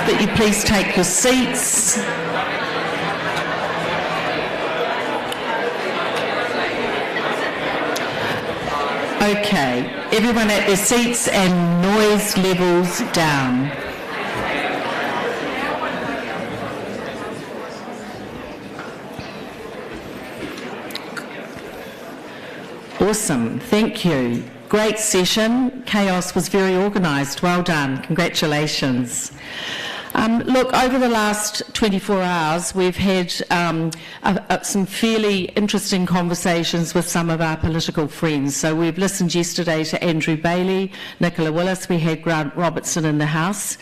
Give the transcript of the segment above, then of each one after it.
that you please take your seats. Okay, everyone at their seats and noise levels down. Awesome, thank you. Great session. Chaos was very organised. Well done. Congratulations. Look, over the last 24 hours, we've had some fairly interesting conversations with some of our political friends. So we've listened yesterday to Andrew Bailey, Nicola Willis, we had Grant Robertson in the House.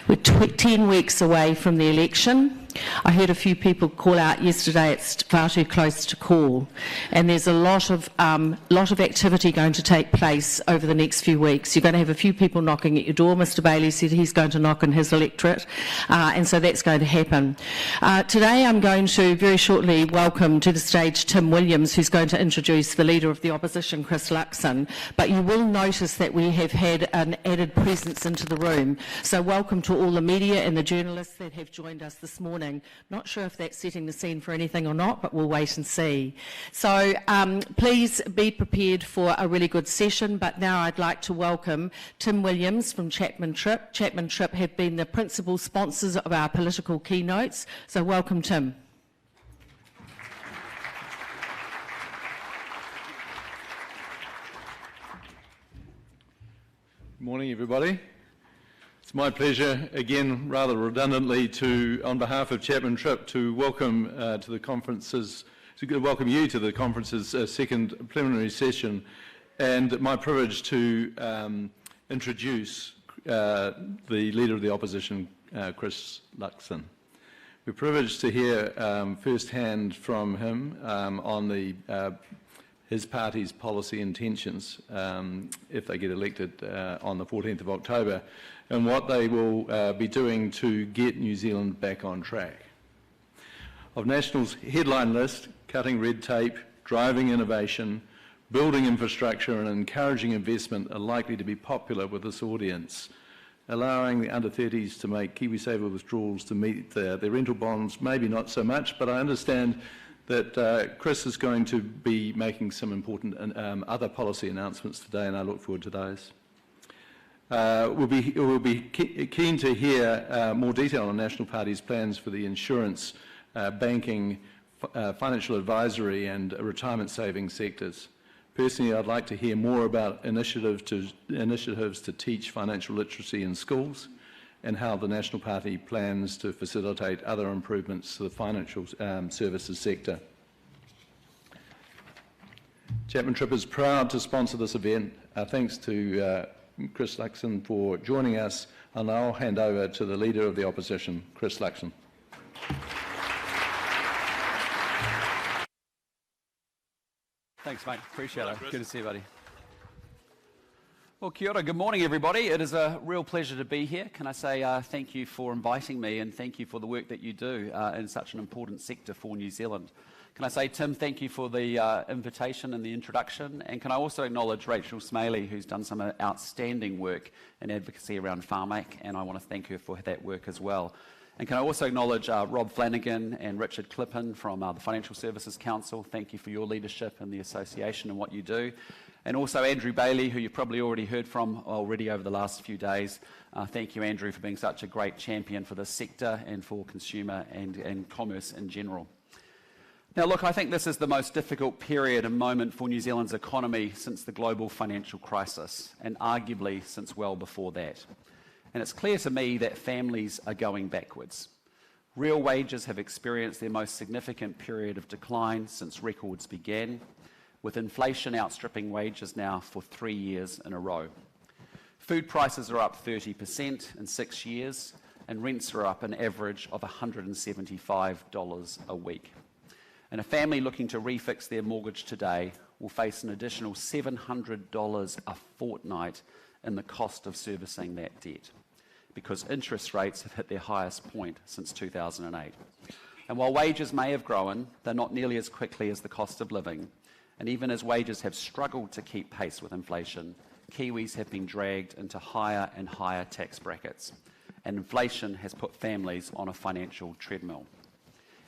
We're 10 weeks away from the election. I heard a few people call out yesterday it's far too close to call, and there's a lot of activity going to take place over the next few weeks. You're going to have a few people knocking at your door. Mr Bailey said he's going to knock on his electorate, and so that's going to happen. Today I'm going to very shortly welcome to the stage Tim Williams, who's going to introduce the Leader of the Opposition, Chris Luxon, but you will notice that we have had an added presence into the room. So welcome to all the media and the journalists that have joined us this morning. Not sure if that's setting the scene for anything or not, but we'll wait and see. So please be prepared for a really good session, but now I'd like to welcome Tim Williams from Chapman Tripp. Chapman Tripp have been the principal sponsors of our political keynotes, so welcome Tim. Good morning everybody. It's my pleasure, again, rather redundantly, on behalf of Chapman Tripp, to welcome to the conference's, welcome you to the conference's second preliminary session, and my privilege to introduce the Leader of the Opposition, Chris Luxon. We're privileged to hear firsthand from him on his party's policy intentions if they get elected on the 14th of October, and what they will be doing to get New Zealand back on track. Of National's headline list, cutting red tape, driving innovation, building infrastructure and encouraging investment are likely to be popular with this audience. Allowing the under-30s to make KiwiSaver withdrawals to meet their rental bonds, maybe not so much, but I understand that Chris is going to be making some important other policy announcements today, and I look forward to those. We'll be keen to hear more detail on National Party's plans for the insurance, banking, financial advisory and retirement savings sectors. Personally, I'd like to hear more about initiatives to teach financial literacy in schools, and how the National Party plans to facilitate other improvements to the financial services sector. Chapman Tripp is proud to sponsor this event. Thanks to Chris Luxon for joining us. I'll now hand over to the Leader of the Opposition, Chris Luxon. Thanks, mate. Appreciate it. Good to see you, buddy. Well, kia ora. Good morning, everybody. It is a real pleasure to be here. Can I say thank you for inviting me, and thank you for the work that you do in such an important sector for New Zealand. Can I say, Tim, thank you for the invitation and the introduction, and can I also acknowledge Rachel Smaley, who's done some outstanding work in advocacy around Farmac, and I want to thank her for that work as well. And can I also acknowledge Rob Flanagan and Richard Clippen from the Financial Services Council. Thank you for your leadership and the association and what you do. And also Andrew Bailey, who you've probably already heard from already over the last few days. Thank you, Andrew, for being such a great champion for this sector and for consumer and commerce in general. Now, look, I think this is the most difficult period and moment for New Zealand's economy since the global financial crisis, and arguably since well before that. And it's clear to me that families are going backwards. Real wages have experienced their most significant period of decline since records began, with inflation outstripping wages now for 3 years in a row. Food prices are up 30% in 6 years, and rents are up an average of $175 a week. And a family looking to refix their mortgage today will face an additional $700 a fortnight in the cost of servicing that debt, because interest rates have hit their highest point since 2008. And while wages may have grown, they're not nearly as quickly as the cost of living. And even as wages have struggled to keep pace with inflation, Kiwis have been dragged into higher and higher tax brackets. and inflation has put families on a financial treadmill.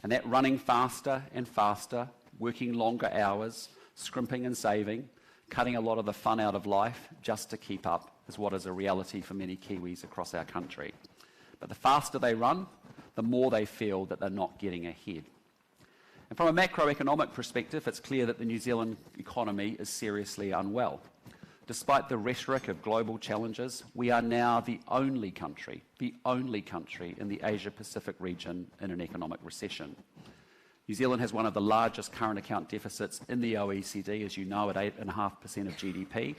And that running faster and faster, working longer hours, scrimping and saving, cutting a lot of the fun out of life just to keep up is what is a reality for many Kiwis across our country. But the faster they run, the more they feel that they're not getting ahead. And from a macroeconomic perspective, it's clear that the New Zealand economy is seriously unwell. Despite the rhetoric of global challenges, we are now the only country in the Asia-Pacific region in an economic recession. New Zealand has one of the largest current account deficits in the OECD, as you know, at 8.5% of GDP,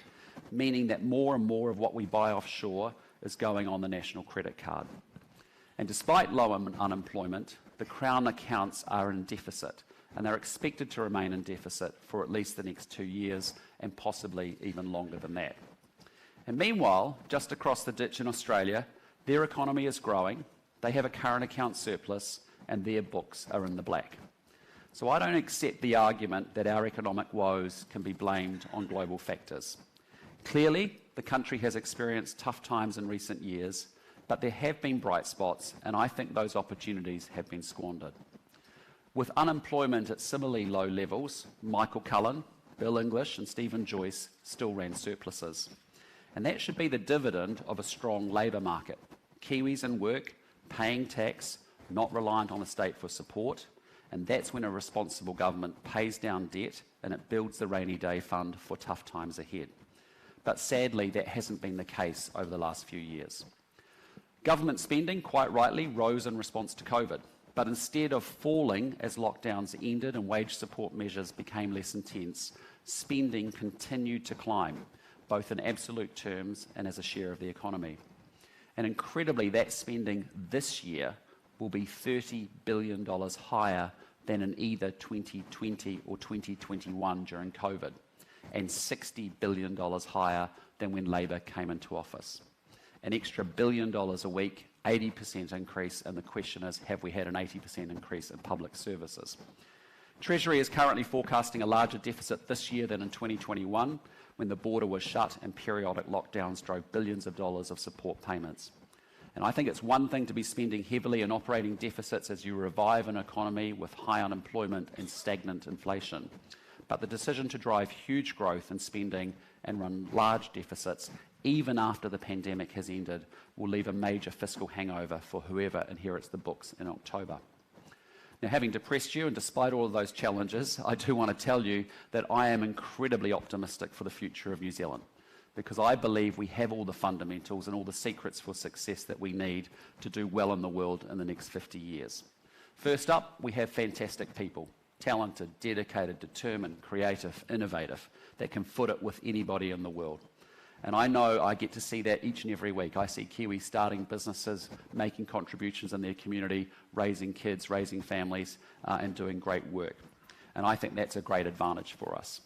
meaning that more and more of what we buy offshore is going on the national credit card. And despite low unemployment, the Crown accounts are in deficit, and they're expected to remain in deficit for at least the next 2 years, and possibly even longer than that. And meanwhile, just across the ditch in Australia, their economy is growing, they have a current account surplus, and their books are in the black. So I don't accept the argument that our economic woes can be blamed on global factors. Clearly, the country has experienced tough times in recent years, but there have been bright spots, and I think those opportunities have been squandered. With unemployment at similarly low levels, Michael Cullen, Bill English and Stephen Joyce still ran surpluses. And that should be the dividend of a strong labour market. Kiwis in work, paying tax, not reliant on the state for support, and that's when a responsible government pays down debt and it builds the rainy day fund for tough times ahead. But sadly, that hasn't been the case over the last few years. Government spending, quite rightly, rose in response to COVID, but instead of falling as lockdowns ended and wage support measures became less intense, spending continued to climb, both in absolute terms and as a share of the economy. And incredibly, that spending this year will be $30 billion higher than in either 2020 or 2021 during COVID, and $60 billion higher than when Labor came into office. An extra $1 billion a week, 80% increase, and the question is, have we had an 80% increase in public services? Treasury is currently forecasting a larger deficit this year than in 2021, when the border was shut and periodic lockdowns drove billions of dollars of support payments. And I think it's one thing to be spending heavily in operating deficits as you revive an economy with high unemployment and stagnant inflation. But the decision to drive huge growth in spending and run large deficits, even after the pandemic has ended, will leave a major fiscal hangover for whoever inherits the books in October. Now, having depressed you, and despite all of those challenges, I do want to tell you that I am incredibly optimistic for the future of New Zealand, because I believe we have all the fundamentals and all the secrets for success that we need to do well in the world in the next 50 years. First up, we have fantastic people, talented, dedicated, determined, creative, innovative, that can foot it with anybody in the world. And I know I get to see that each and every week. I see Kiwis starting businesses, making contributions in their community, raising kids, raising families, and doing great work. And I think that's a great advantage for us.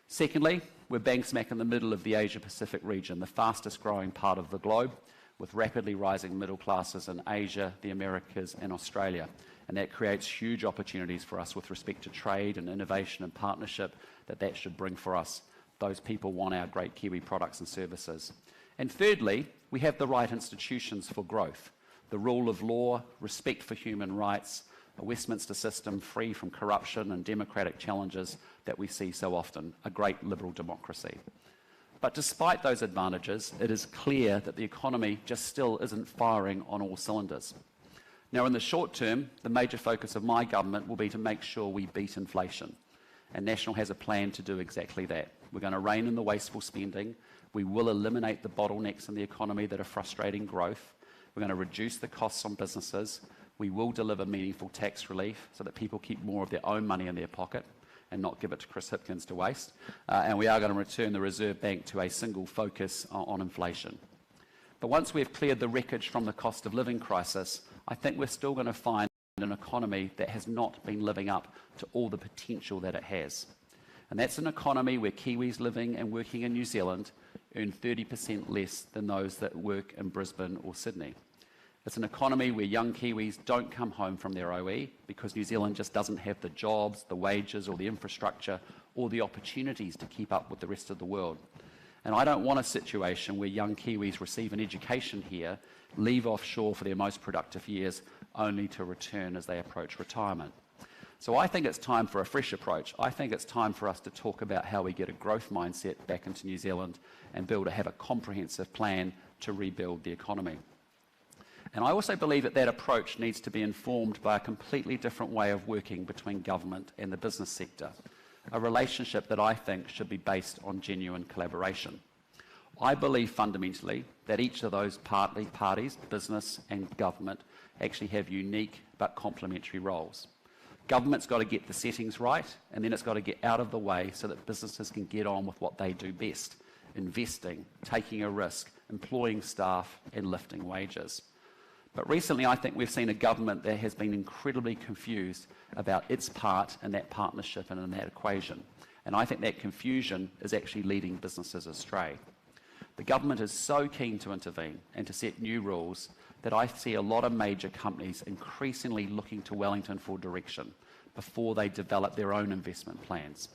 Secondly, we're bang smack in the middle of the Asia-Pacific region, the fastest growing part of the globe, with rapidly rising middle classes in Asia, the Americas, and Australia. And that creates huge opportunities for us with respect to trade and innovation and partnership that should bring for us. Those people want our great Kiwi products and services. And thirdly, we have the right institutions for growth. The rule of law, respect for human rights, a Westminster system free from corruption and democratic challenges that we see so often, a great liberal democracy. But despite those advantages, it is clear that the economy just still isn't firing on all cylinders. Now, in the short term, the major focus of my government will be to make sure we beat inflation. And National has a plan to do exactly that. We're going to rein in the wasteful spending. We will eliminate the bottlenecks in the economy that are frustrating growth. We're going to reduce the costs on businesses. We will deliver meaningful tax relief so that people keep more of their own money in their pocket and not give it to Chris Hipkins to waste. And we are going to return the Reserve Bank to a single focus on inflation. But once we've cleared the wreckage from the cost of living crisis, I think we're still going to find an economy that has not been living up to all the potential that it has. And that's an economy where Kiwis living and working in New Zealand earn 30% less than those that work in Brisbane or Sydney. It's an economy where young Kiwis don't come home from their OE because New Zealand just doesn't have the jobs, the wages or the infrastructure or the opportunities to keep up with the rest of the world. And I don't want a situation where young Kiwis receive an education here, leave offshore for their most productive years, only to return as they approach retirement. So I think it's time for a fresh approach. I think it's time for us to talk about how we get a growth mindset back into New Zealand and have a comprehensive plan to rebuild the economy. And I also believe that that approach needs to be informed by a completely different way of working between government and the business sector, a relationship that I think should be based on genuine collaboration. I believe fundamentally that each of those parties, business and government, actually have unique but complementary roles. Government's got to get the settings right, and then it's got to get out of the way so that businesses can get on with what they do best: investing, taking a risk, employing staff, and lifting wages. But recently, I think we've seen a government that has been incredibly confused about its part in that partnership and in that equation. And I think that confusion is actually leading businesses astray. The government is so keen to intervene and to set new rules that I see a lot of major companies increasingly looking to Wellington for direction before they develop their own investment plans.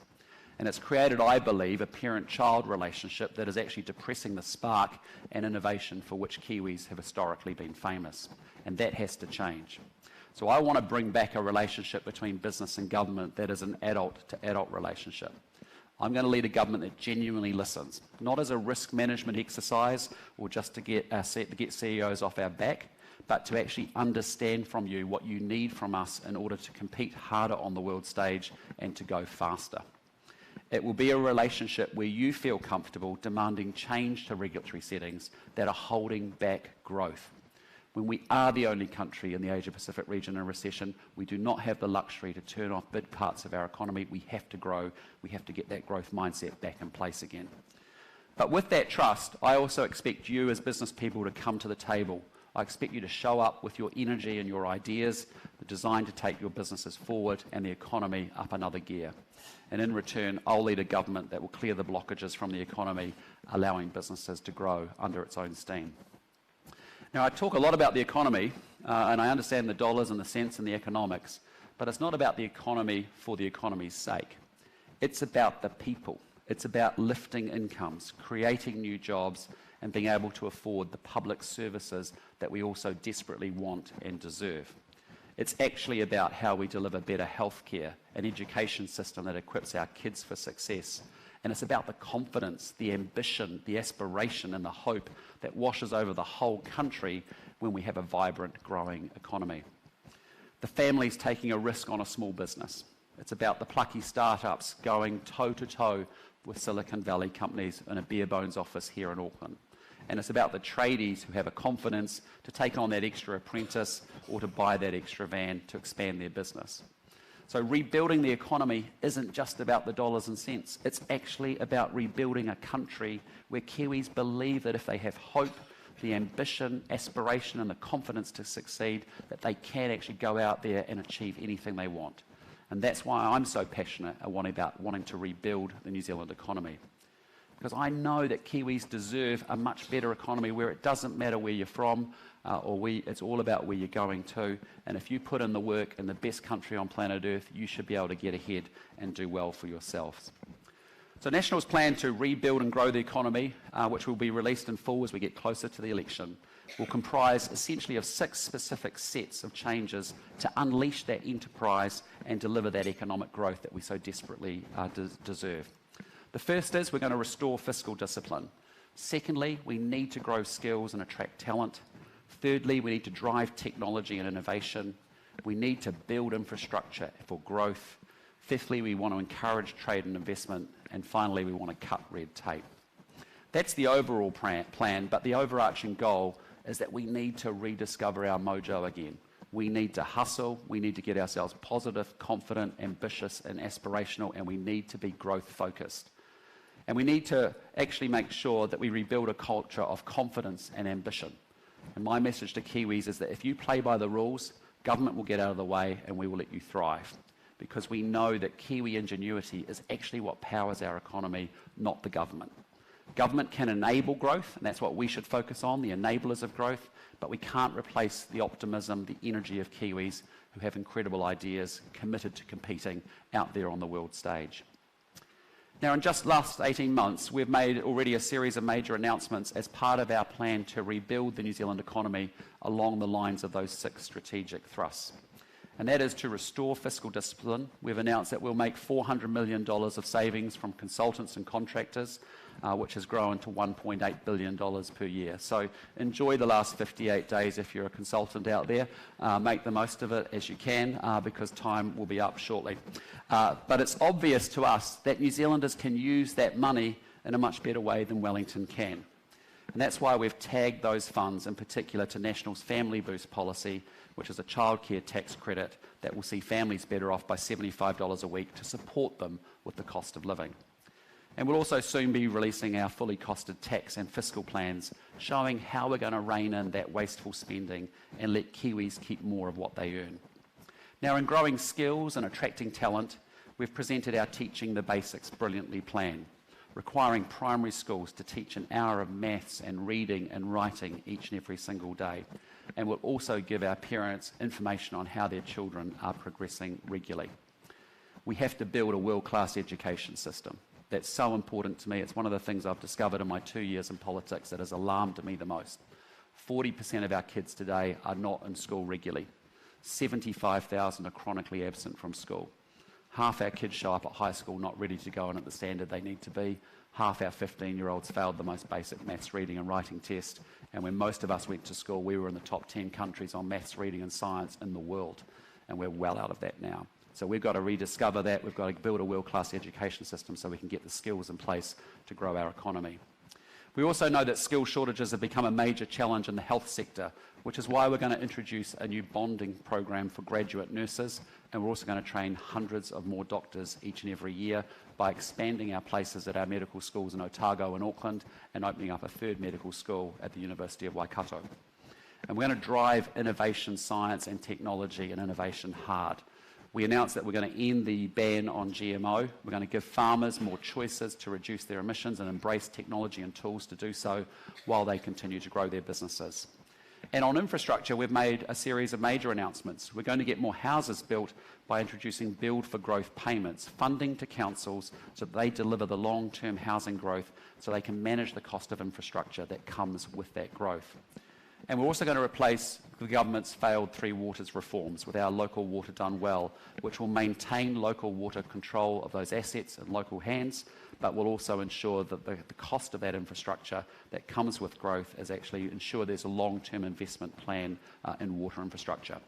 And it's created, I believe, a parent-child relationship that is actually depressing the spark and innovation for which Kiwis have historically been famous. And that has to change. So I want to bring back a relationship between business and government that is an adult-to-adult relationship. I'm going to lead a government that genuinely listens, not as a risk management exercise or just to get CEOs off our back, but to actually understand from you what you need from us in order to compete harder on the world stage and to go faster. It will be a relationship where you feel comfortable demanding change to regulatory settings that are holding back growth. When we are the only country in the Asia-Pacific region in a recession, we do not have the luxury to turn off big parts of our economy. We have to grow. We have to get that growth mindset back in place again. But with that trust, I also expect you as business people to come to the table. I expect you to show up with your energy and your ideas, designed to take your businesses forward and the economy up another gear. And in return, I'll lead a government that will clear the blockages from the economy, allowing businesses to grow under its own steam. Now, I talk a lot about the economy, and I understand the dollars and the cents and the economics, but it's not about the economy for the economy's sake. It's about the people. It's about lifting incomes, creating new jobs, and being able to afford the public services that we also desperately want and deserve. It's actually about how we deliver better healthcare, an education system that equips our kids for success. And it's about the confidence, the ambition, the aspiration, and the hope that washes over the whole country when we have a vibrant, growing economy. The families taking a risk on a small business. It's about the plucky startups going toe-to-toe with Silicon Valley companies in a bare bones office here in Auckland. And it's about the tradies who have a confidence to take on that extra apprentice or to buy that extra van to expand their business. So rebuilding the economy isn't just about the dollars and cents. It's actually about rebuilding a country where Kiwis believe that if they have hope, the ambition, aspiration, and the confidence to succeed, that they can actually go out there and achieve anything they want. And that's why I'm so passionate about wanting to rebuild the New Zealand economy. Because I know that Kiwis deserve a much better economy where it doesn't matter where you're from, it's all about where you're going to. And if you put in the work in the best country on planet Earth, you should be able to get ahead and do well for yourselves. So National's plan to rebuild and grow the economy, which will be released in full as we get closer to the election, will comprise essentially of 6 specific sets of changes to unleash that enterprise and deliver that economic growth that we so desperately deserve. The first is we're going to restore fiscal discipline. Secondly, we need to grow skills and attract talent. Thirdly, we need to drive technology and innovation. We need to build infrastructure for growth. Fifthly, we want to encourage trade and investment. And finally, we want to cut red tape. That's the overall plan, but the overarching goal is that we need to rediscover our mojo again. We need to hustle, we need to get ourselves positive, confident, ambitious, and aspirational, and we need to be growth-focused. And we need to actually make sure that we rebuild a culture of confidence and ambition. And my message to Kiwis is that if you play by the rules, government will get out of the way and we will let you thrive. Because we know that Kiwi ingenuity is actually what powers our economy, not the government. Government can enable growth, and that's what we should focus on, the enablers of growth, but we can't replace the optimism, the energy of Kiwis who have incredible ideas, committed to competing out there on the world stage. Now, in just the last 18 months, we've made already a series of major announcements as part of our plan to rebuild the New Zealand economy along the lines of those 6 strategic thrusts. And that is to restore fiscal discipline. We've announced that we'll make $400 million of savings from consultants and contractors, which has grown to $1.8 billion per year. So enjoy the last 58 days if you're a consultant out there. Make the most of it as you can, because time will be up shortly. But it's obvious to us that New Zealanders can use that money in a much better way than Wellington can. And that's why we've tagged those funds, in particular to National's Family Boost policy, which is a childcare tax credit that will see families better off by $75 a week to support them with the cost of living. And we'll also soon be releasing our fully costed tax and fiscal plans, showing how we're going to rein in that wasteful spending and let Kiwis keep more of what they earn. Now, in growing skills and attracting talent, we've presented our Teaching the Basics Brilliantly plan, requiring primary schools to teach an hour of maths and reading and writing each and every single day. And we'll also give our parents information on how their children are progressing regularly. We have to build a world-class education system. That's so important to me. It's one of the things I've discovered in my 2 years in politics that has alarmed me the most. 40% of our kids today are not in school regularly. 75,000 are chronically absent from school. Half our kids show up at high school not ready to go in at the standard they need to be. Half our 15-year-olds failed the most basic maths, reading and writing test. And when most of us went to school, we were in the top 10 countries on maths, reading and science in the world. And we're well out of that now. So we've got to rediscover that. We've got to build a world-class education system so we can get the skills in place to grow our economy. We also know that skill shortages have become a major challenge in the health sector, which is why we're going to introduce a new bonding program for graduate nurses, and we're also going to train hundreds of more doctors each and every year by expanding our places at our medical schools in Otago and Auckland and opening up a 3rd medical school at the University of Waikato. And we're going to drive innovation, science and technology and innovation hard. We announced that we're going to end the ban on GMO. We're going to give farmers more choices to reduce their emissions and embrace technology and tools to do so while they continue to grow their businesses. And on infrastructure, we've made a series of major announcements. We're going to get more houses built by introducing Build for Growth payments, funding to councils so that they deliver the long-term housing growth so they can manage the cost of infrastructure that comes with that growth. And we're also going to replace the government's failed Three Waters reforms with our Local Water Done Well, which will maintain local water control of those assets in local hands, but will also ensure that the cost of that infrastructure that comes with growth is actually ensure there's a long-term investment plan in water infrastructure.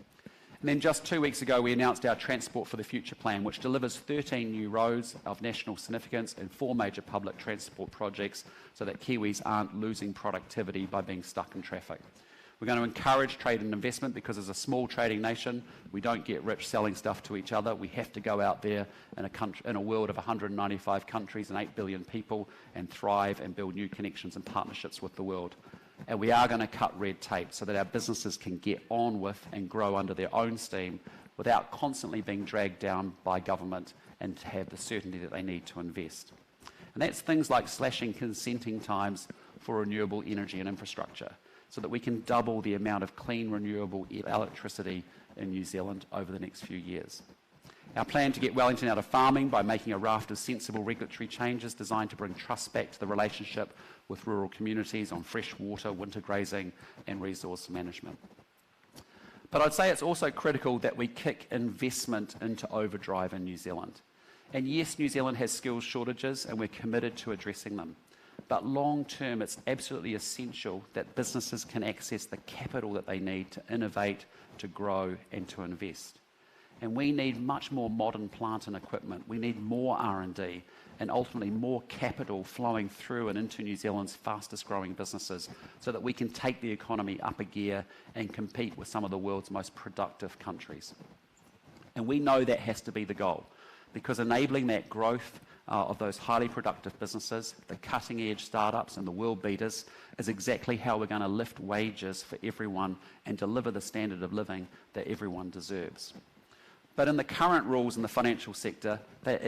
And then just 2 weeks ago, we announced our Transport for the Future plan, which delivers 13 new roads of national significance and 4 major public transport projects so that Kiwis aren't losing productivity by being stuck in traffic. We're going to encourage trade and investment because as a small trading nation, we don't get rich selling stuff to each other. We have to go out there in a world of 195 countries and 8 billion people and thrive and build new connections and partnerships with the world. And we are going to cut red tape so that our businesses can get on with and grow under their own steam without constantly being dragged down by government and to have the certainty that they need to invest. And that's things like slashing consenting times for renewable energy and infrastructure, so that we can double the amount of clean, renewable electricity in New Zealand over the next few years. Our plan to get Wellington out of farming by making a raft of sensible regulatory changes designed to bring trust back to the relationship with rural communities on fresh water, winter grazing and resource management. But I'd say it's also critical that we kick investment into overdrive in New Zealand. And yes, New Zealand has skills shortages and we're committed to addressing them. But long term, it's absolutely essential that businesses can access the capital that they need to innovate, to grow and to invest. And we need much more modern plant and equipment. We need more R&D and ultimately more capital flowing through and into New Zealand's fastest growing businesses so that we can take the economy up a gear and compete with some of the world's most productive countries. And we know that has to be the goal, because enabling that growth of those highly productive businesses, the cutting-edge startups and the world beaters, is exactly how we're going to lift wages for everyone and deliver the standard of living that everyone deserves. But in the current rules in the financial sector, they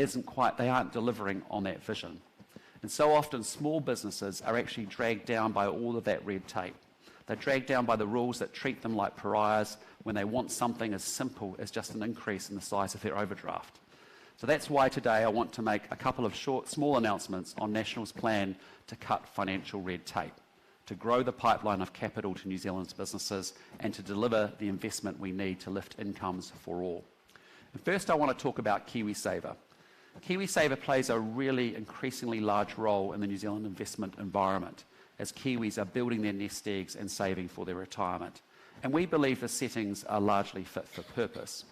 aren't delivering on that vision. And so often small businesses are actually dragged down by all of that red tape. They're dragged down by the rules that treat them like pariahs when they want something as simple as just an increase in the size of their overdraft. So that's why today I want to make a couple of small announcements on National's plan to cut financial red tape, to grow the pipeline of capital to New Zealand's businesses, and to deliver the investment we need to lift incomes for all. And first, I want to talk about KiwiSaver. KiwiSaver plays a really increasingly large role in the New Zealand investment environment as Kiwis are building their nest eggs and saving for their retirement. And we believe the settings are largely fit for purpose.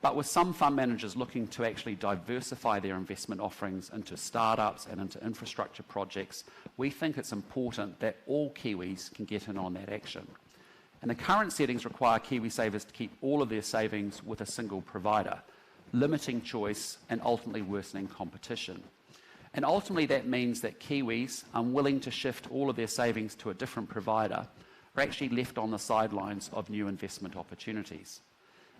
But with some fund managers looking to actually diversify their investment offerings into startups and into infrastructure projects, we think it's important that all Kiwis can get in on that action. And the current settings require KiwiSavers to keep all of their savings with a single provider, limiting choice and ultimately worsening competition. And ultimately that means that Kiwis, unwilling to shift all of their savings to a different provider, are actually left on the sidelines of new investment opportunities.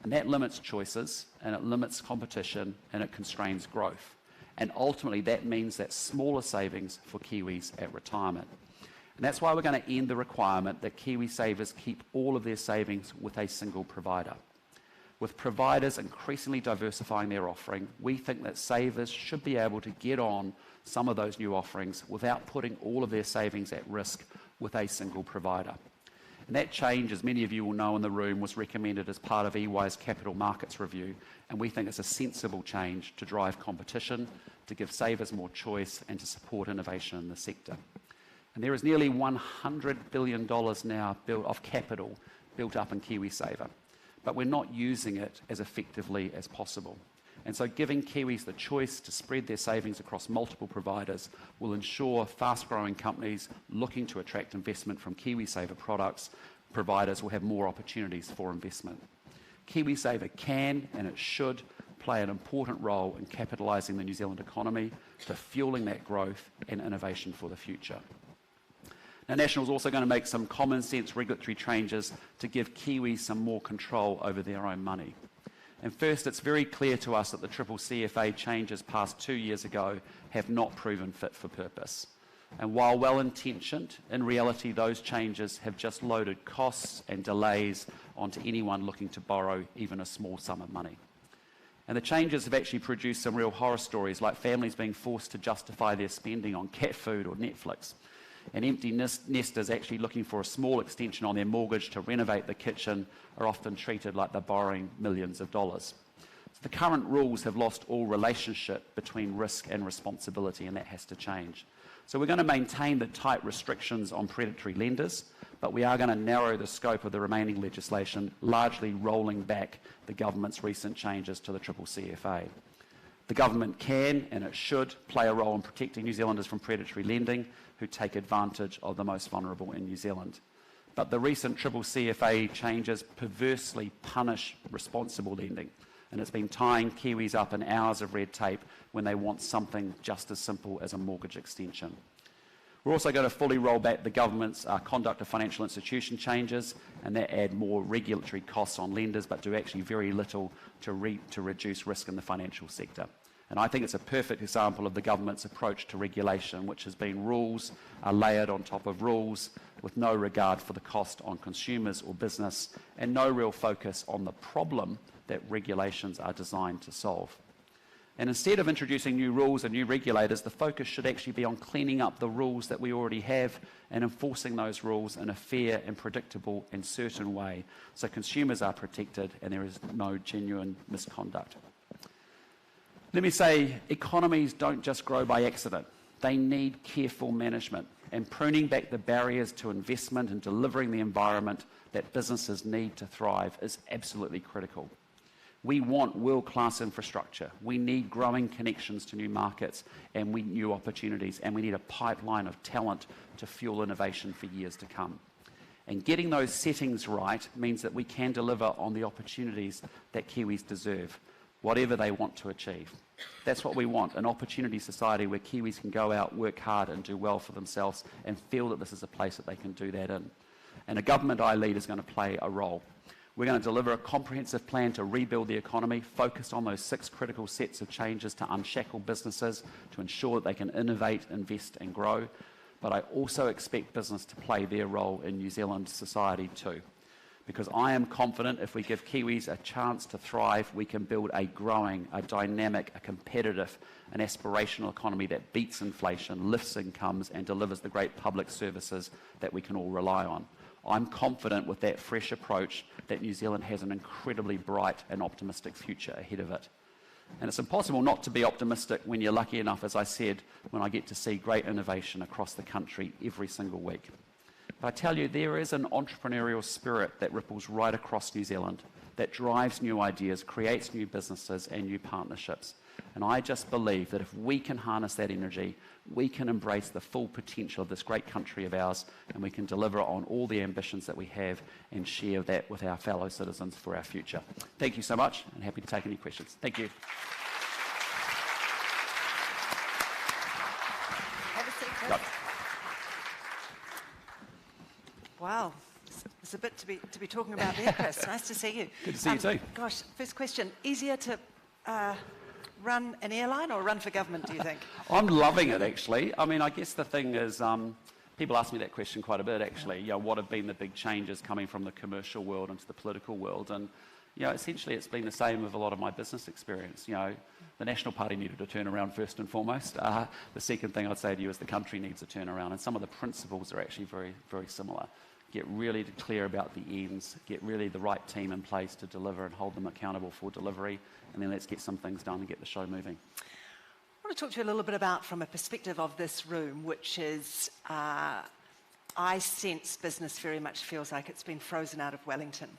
And that limits choices, and it limits competition, and it constrains growth. And ultimately, that means that smaller savings for Kiwis at retirement. And that's why we're going to end the requirement that KiwiSavers keep all of their savings with a single provider. With providers increasingly diversifying their offering, we think that savers should be able to get on some of those new offerings without putting all of their savings at risk with a single provider. And that change, as many of you will know in the room, was recommended as part of EY's Capital Markets Review, and we think it's a sensible change to drive competition, to give savers more choice, and to support innovation in the sector. And there is nearly $100 billion now of capital built up in KiwiSaver, but we're not using it as effectively as possible. And so giving Kiwis the choice to spread their savings across multiple providers will ensure fast-growing companies looking to attract investment from KiwiSaver providers will have more opportunities for investment. KiwiSaver can and it should play an important role in capitalising the New Zealand economy, to fueling that growth and innovation for the future. Now, National is also going to make some common sense regulatory changes to give Kiwis some more control over their own money. And first, it's very clear to us that the CCCFA changes passed 2 years ago have not proven fit for purpose. And while well-intentioned, in reality, those changes have just loaded costs and delays onto anyone looking to borrow even a small sum of money. And the changes have actually produced some real horror stories, like families being forced to justify their spending on cat food or Netflix, and empty nesters actually looking for a small extension on their mortgage to renovate the kitchen are often treated like they're borrowing millions of dollars. So the current rules have lost all relationship between risk and responsibility, and that has to change. So we're going to maintain the tight restrictions on predatory lenders, but we are going to narrow the scope of the remaining legislation, largely rolling back the government's recent changes to the CCCFA. The government can, and it should, play a role in protecting New Zealanders from predatory lending who take advantage of the most vulnerable in New Zealand. But the recent CCCFA changes perversely punish responsible lending, and it's been tying Kiwis up in hours of red tape when they want something just as simple as a mortgage extension. We're also going to fully roll back the government's conduct of financial institution changes, and that add more regulatory costs on lenders, but do actually very little to reduce risk in the financial sector. And I think it's a perfect example of the government's approach to regulation, which has been rules layered on top of rules with no regard for the cost on consumers or business, and no real focus on the problem that regulations are designed to solve. And instead of introducing new rules and new regulators, the focus should actually be on cleaning up the rules that we already have and enforcing those rules in a fair and predictable and certain way, so consumers are protected and there is no genuine misconduct. Let me say, economies don't just grow by accident. They need careful management, and pruning back the barriers to investment and delivering the environment that businesses need to thrive is absolutely critical. We want world-class infrastructure. We need growing connections to new markets and new opportunities, and we need a pipeline of talent to fuel innovation for years to come. And getting those settings right means that we can deliver on the opportunities that Kiwis deserve, whatever they want to achieve. That's what we want, an opportunity society where Kiwis can go out, work hard and do well for themselves and feel that this is a place that they can do that in. And a government I lead is going to play a role. We're going to deliver a comprehensive plan to rebuild the economy, focused on those 6 critical sets of changes to unshackle businesses, to ensure that they can innovate, invest and grow. But I also expect business to play their role in New Zealand society too. because I am confident if we give Kiwis a chance to thrive, we can build a growing, a dynamic, a competitive, an aspirational economy that beats inflation, lifts incomes, and delivers the great public services that we can all rely on. I'm confident with that fresh approach that New Zealand has an incredibly bright and optimistic future ahead of it. And it's impossible not to be optimistic when you're lucky enough, as I said, when I get to see great innovation across the country every single week. But I tell you, there is an entrepreneurial spirit that ripples right across New Zealand, that drives new ideas, creates new businesses and new partnerships. And I just believe that if we can harness that energy, we can embrace the full potential of this great country of ours, and we can deliver on all the ambitions that we have and share that with our fellow citizens for our future. Thank you so much, and happy to take any questions. Thank you. Have a seat, Chris. Wow, there's a bit to be talking about there, Chris. Nice to see you. Good to see you too. Gosh, first question, easier to run an airline or run for government, do you think? I'm loving it, actually. I mean, I guess the thing is, people ask me that question quite a bit, actually. You know, what have been the big changes coming from the commercial world into the political world? And, you know, essentially it's been the same with a lot of my business experience. You know, the National Party needed to turn around first and foremost. The second thing I'd say to you is the country needs a turnaround, and some of the principles are actually very, very similar. Get really clear about the ends, get really the right team in place to deliver and hold them accountable for delivery, and then let's get some things done and get the show moving. I want to talk to you a little bit about from a perspective of this room, which is, I sense business very much feels like it's been frozen out of Wellington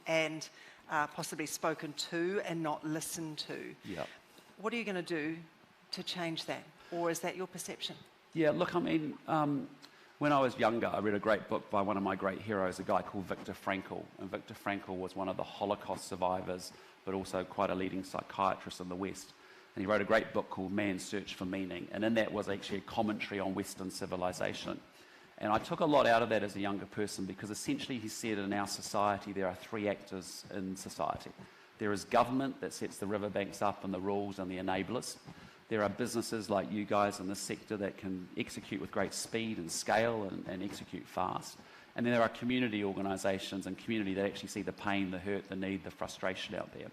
and possibly spoken to and not listened to. Yep. What are you going to do to change that? Or is that your perception? Yeah, look, I mean, when I was younger, I read a great book by one of my great heroes, a guy called Viktor Frankl. And Viktor Frankl was one of the Holocaust survivors, but also quite a leading psychiatrist in the West. And he wrote a great book called Man's Search for Meaning. And in that was actually a commentary on Western civilization. And I took a lot out of that as a younger person, because essentially he said in our society there are three actors in society. There is government that sets the riverbanks up and the rules and the enablers. There are businesses like you guys in this sector that can execute with great speed and scale and execute fast. And then there are community organisations and community that actually see the pain, the hurt, the need, the frustration out there.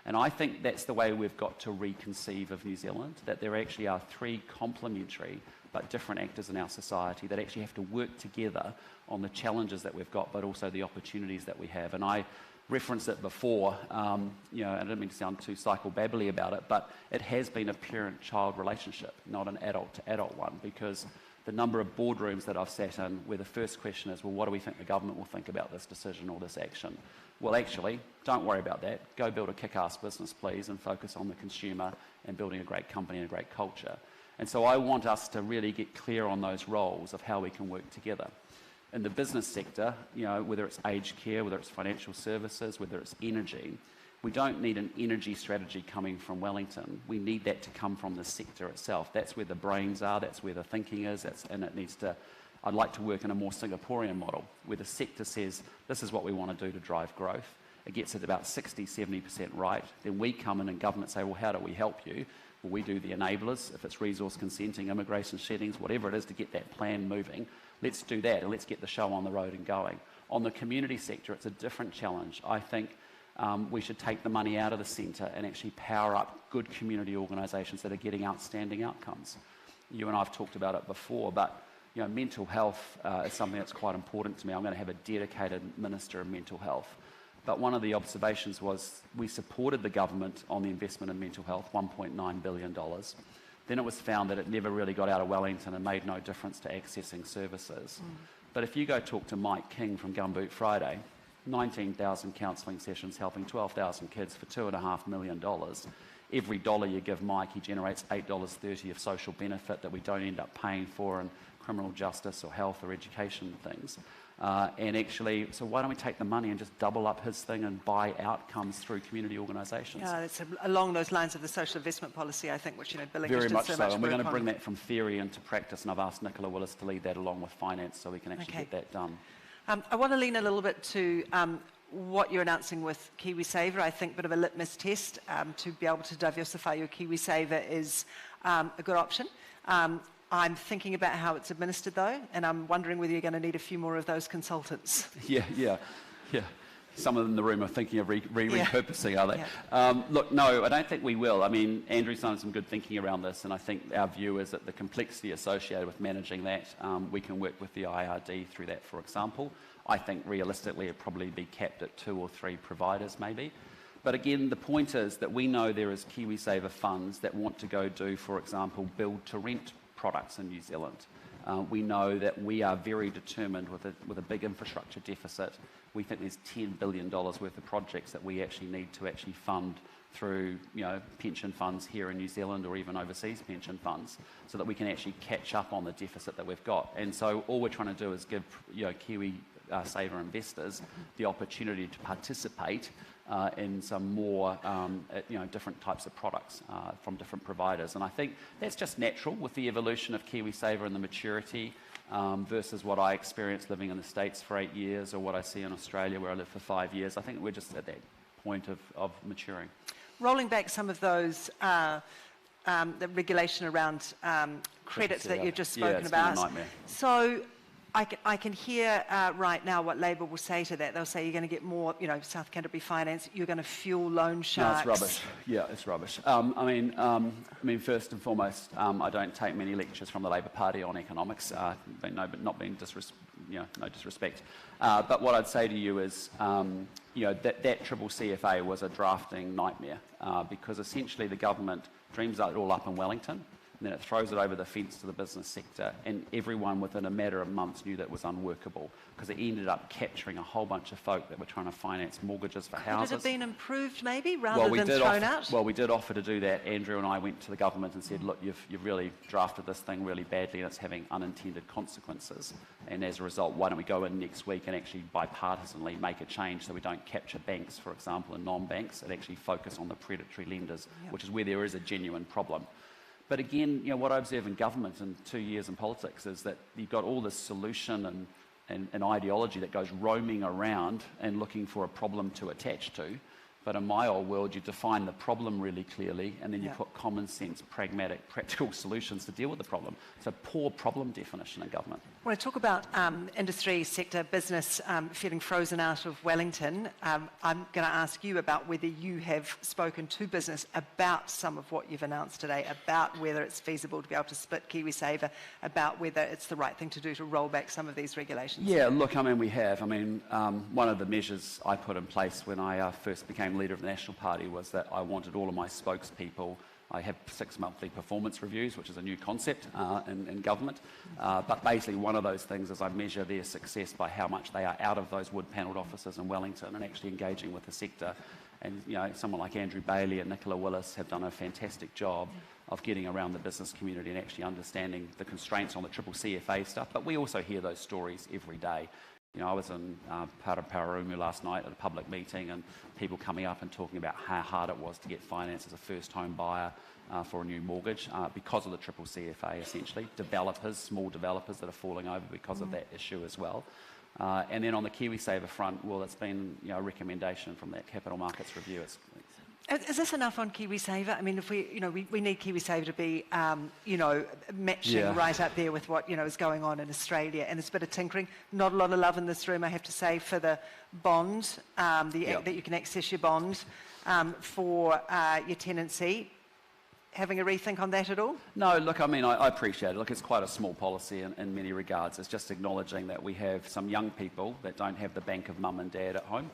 And I think that's the way we've got to reconceive of New Zealand, that there actually are three complementary but different actors in our society that actually have to work together on the challenges that we've got, but also the opportunities that we have. And I referenced it before, you know, I don't mean to sound too psychobabbly about it, but it has been a parent-child relationship, not an adult-to-adult one, because the number of boardrooms that I've sat in where the first question is, well, what do we think the government will think about this decision or this action? Well, actually, don't worry about that. Go build a kick-ass business, please, and focus on the consumer and building a great company and a great culture. And so I want us to really get clear on those roles of how we can work together. In the business sector, you know, whether it's aged care, whether it's financial services, whether it's energy, we don't need an energy strategy coming from Wellington. We need that to come from the sector itself. That's where the brains are, that's where the thinking is, and it needs to, I'd like to work in a more Singaporean model, where the sector says, this is what we want to do to drive growth. It gets it about 60, 70% right. Then we come in and government say, well, how do we help you? Well, we do the enablers, if it's resource consenting, immigration settings, whatever it is to get that plan moving. Let's do that and let's get the show on the road and going. On the community sector, it's a different challenge. I think we should take the money out of the centre and actually power up good community organisations that are getting outstanding outcomes. You and I have talked about it before, but you know, mental health is something that's quite important to me. I'm going to have a dedicated Minister of Mental Health. But one of the observations was we supported the government on the investment in mental health, $1.9 billion. Then it was found that it never really got out of Wellington and made no difference to accessing services. But if you go talk to Mike King from Gumboot Friday, 19,000 counselling sessions helping 12,000 kids for $2.5 million. Every dollar you give Mike, he generates $8.30 of social benefit that we don't end up paying for in criminal justice or health or education things. And actually, so why don't we take the money and just double up his thing and buy outcomes through community organisations? Yeah, it's along those lines of the social investment policy, I think, which, you know, Bill Very did much so so, much and we're work going to bring on. that from theory into practice, and I've asked Nicola Willis to lead that along with finance so we can actually get that done. I want to lean a little bit to what you're announcing with KiwiSaver. I think a bit of a litmus test to be able to diversify your KiwiSaver is a good option. I'm thinking about how it's administered, though, and I'm wondering whether you're going to need a few more of those consultants. Yeah. Some of them in the room are thinking of repurposing, are they? Yeah. Look, no, I don't think we will. I mean, Andrew's done some good thinking around this, and I think our view is that the complexity associated with managing that, we can work with the IRD through that, for example. I think realistically it'd probably be capped at 2 or 3 providers maybe. But again, the point is that we know there is KiwiSaver funds that want to go do, for example, build-to-rent products in New Zealand. We know that we are very determined with a big infrastructure deficit. We think there's $10 billion worth of projects that we actually need to actually fund through, pension funds here in New Zealand or even overseas pension funds, so that we can actually catch up on the deficit that we've got. And so all we're trying to do is give, KiwiSaver investors the opportunity to participate in some more, different types of products from different providers. And I think that's just natural with the evolution of KiwiSaver and the maturity versus what I experienced living in the States for 8 years or what I see in Australia where I lived for 5 years. I think we're just at that point of maturing. Rolling back some of those, the regulation around credits that you've just spoken about. Been a nightmare. So I can hear right now what Labor will say to that. They'll say you're going to get more, South Canterbury Finance, you're going to fuel loan sharks. No, it's rubbish. Yeah, it's rubbish. I mean, first and foremost, I don't take many lectures from the Labor Party on economics, not being no disrespect. But what I'd say to you is, that triple CFA was a drafting nightmare because essentially the government dreams it all up in Wellington, and then it throws it over the fence to the business sector, and everyone within a matter of months knew that was unworkable because it ended up capturing a whole bunch of folk that were trying to finance mortgages for houses. Could it have been improved maybe rather than thrown out? Well, we did offer to do that. Andrew and I went to the government and said, look, you've really drafted this thing really badly and it's having unintended consequences. And as a result, why don't we go in next week and actually bipartisanly make a change so we don't capture banks, for example, and non-banks, and actually focus on the predatory lenders, which is where there is a genuine problem. But again, what I observe in government in 2 years in politics is that you've got all this solution and ideology that goes roaming around and looking for a problem to attach to. But in my old world, you define the problem really clearly, and then you put common sense, pragmatic, practical solutions to deal with the problem. It's a poor problem definition in government. When I talk about industry, sector, business feeling frozen out of Wellington, I'm going to ask you about whether you have spoken to business about some of what you've announced today, about whether it's feasible to be able to split KiwiSaver, about whether it's the right thing to do to roll back some of these regulations. Yeah, look, we have. One of the measures I put in place when I first became leader of the National Party was that I wanted all of my spokespeople. I have 6 monthly performance reviews, which is a new concept in government. But basically one of those things is I measure their success by how much they are out of those wood-panelled offices in Wellington and actually engaging with the sector. And someone like Andrew Bailey and Nicola Willis have done a fantastic job of getting around the business community and actually understanding the constraints on the triple CFA stuff. But we also hear those stories every day. I was in Pararumu last night at a public meeting and people coming up and talking about how hard it was to get finance as a first home buyer for a new mortgage because of the triple CFA essentially. Small developers that are falling over because of that issue as well. And then on the KiwiSaver front, well, it's been a recommendation from that capital markets review. Is this enough on KiwiSaver? If we need KiwiSaver to be, matching right up there with what, is going on in Australia. And there's a bit of tinkering. Not a lot of love in this room, I have to say, for the bond, that you can access your bond for your tenancy. Having a rethink on that at all? No, look, I appreciate it. Look, it's quite a small policy in many regards. It's just acknowledging that we have some young people that don't have the bank of mum and dad at home.